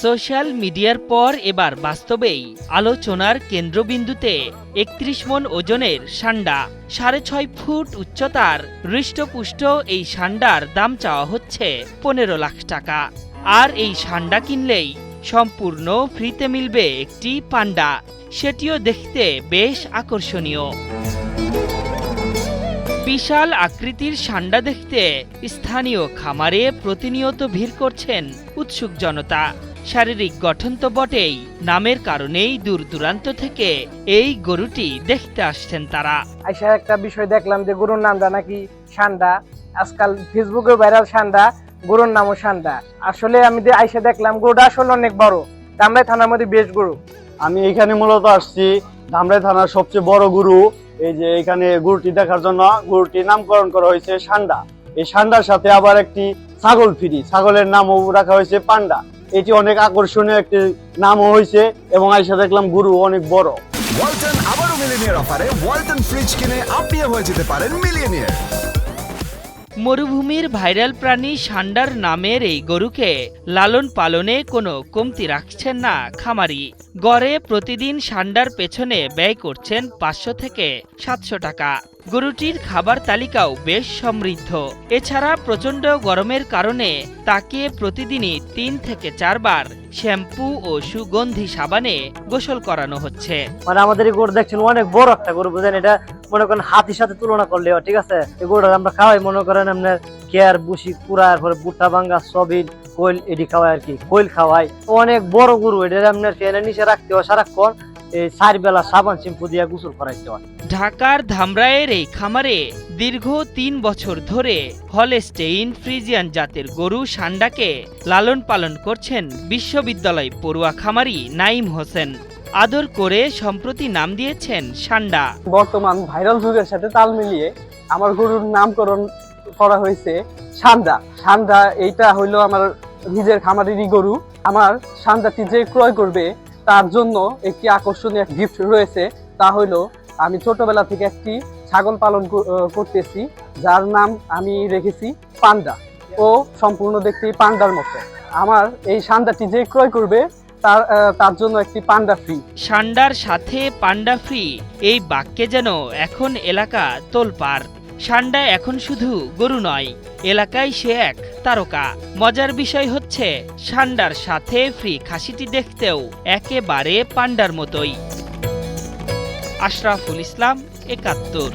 Social মিডিয়ার পর এবার বাস্তবেই আলোচনার কেন্দ্রবিন্দুতে ৩১ মণ ওজনের ষান্ডা। ৬.৫ ফুট উচ্চতার হৃষ্টপুষ্ট এই ষান্ডার দাম চাওয়া হচ্ছে ১৫ লাখ টাকা। আর এই ষান্ডা কিনলেই সম্পূর্ণ ফ্রিতে মিলবে একটি পান্ডা, সেটিও দেখতে বেশ আকর্ষণীয়। বিশাল আকৃতির ষান্ডা দেখতে স্থানীয় খামারে প্রতিনিয়ত ভিড় করছেন উৎসুক জনতা। শারীরিক গঠন তো বটেই, নামের কারণেই দূর দূরান্ত থেকে এই গরুটি দেখতে আসছেন তারা। আইসা একটা বিষয় দেখলাম যে গরুর নামটা নাকি ষান্ডা। আজকাল ফেসবুকে ভাইরাল ষান্ডা, গরুর নামও ষান্ডা। আসলে আমি আইসা দেখলাম গরুটা আসলে অনেক বড়, ধামরাই থানার মধ্যে বেশ গরু। আমি এখানে মূলত আসছি ধামরাই থানার সবচেয়ে বড় গরু, এই যে এখানে গরুটি দেখার জন্য। গরুটির নামকরণ করা হয়েছে ষান্ডা। এই ষান্ডার সাথে আবার একটি ছাগল ফ্রি, ছাগলের নামও রাখা হয়েছে পান্ডা। এটি অনেক আকর্ষণীয় একটি নামও হয়েছে এবং আইসা দেখলাম গরু অনেক বড়। ওয়ালটন আবারও মিলিয়নিয়ার অফারে ওয়ালটন ফ্রিজ কিনে আপনিও হয়ে যেতে পারেন মিলিয়নিয়ার। মরুভূমির ভাইরাল প্রাণী ষান্ডার নামের এই গরুকে লালন পালনে কোনো কমতি রাখছেন না খামারি। গড়ে প্রতিদিন ষান্ডার পেছনে ব্যয় করছেন ৫০০ থেকে ৭০০ টাকা। গরুটির খাবার তালিকাও বেশ সমৃদ্ধ। এছাড়া প্রচণ্ড গরমের কারণে তাকে প্রতিদিনই ৩ থেকে ৪ বার শ্যাম্পু ও সুগন্ধি সাবানে গোসল করানো হচ্ছে। মানে আমাদের এই গরু দেখছেন অনেক বড় একটা গরু, বুঝেন, এটা মনে করেন হাতির সাথে তুলনা করলে, ঠিক আছে। এই গরুটা আমরা খাওয়াই, মনে করেন আপনার কেয়ার, বুসি, কুড়া, এরপরে ভুট্টা ভাঙ্গা, সবিন, কোয়েল এটি খাওয়াই আর কি, কোয়েল খাওয়াই। অনেক বড় গরু, এটা আপনার ফ্যানের নিচে রাখতে হয় সারাক্ষণ, এই ৪ বেলা সাবান শ্যাম্পু দিয়ে গোসল করাইতে হয়। ঢাকার ধামরাইয়ের এই খামারে দীর্ঘ ৩ বছর ধরে হলস্টেইন ফ্রিজিয়ান জাতের গরু ষান্ডাকে লালন পালন করছেন বিশ্ববিদ্যালয় পড়ুয়া খামারি নাইম হোসেন। আদর করে সম্প্রতি নাম দিয়েছেন ষান্ডা। বর্তমান ভাইরাল যুগের সাথে তাল মিলিয়ে আমার গরুর নামকরণ করা হয়েছে ষান্ডা। ষান্ডা এইটা হইলো আমার নিজের খামারেরই গরু। আমার ষান্ডাটি যে ক্রয় করবে তার জন্য একটি আকর্ষণীয় গিফট রয়েছে, তা হইলো আমি ছোটবেলা থেকে একটি ছাগল পালন করতেছি, যার নাম আমি রেখেছি পান্ডা। ও সম্পূর্ণ দেখতে পান্ডার মতো। আমার এই ষান্ডাটি যে ক্রয় করবে তার জন্য একটি পান্ডা ফ্রি। ষান্ডার সাথে পান্ডা ফ্রি, এই বাক্যে যেন এখন এলাকা তোলপাড়। ষান্ডা এখন শুধু গরু নয়, এলাকায় সে এক তারকা। মজার বিষয় হচ্ছে ষান্ডার সাথে ফ্রি খাসিটি দেখতেও একেবারে পান্ডার মতোই। আশরাফুল ইসলাম, ৭১।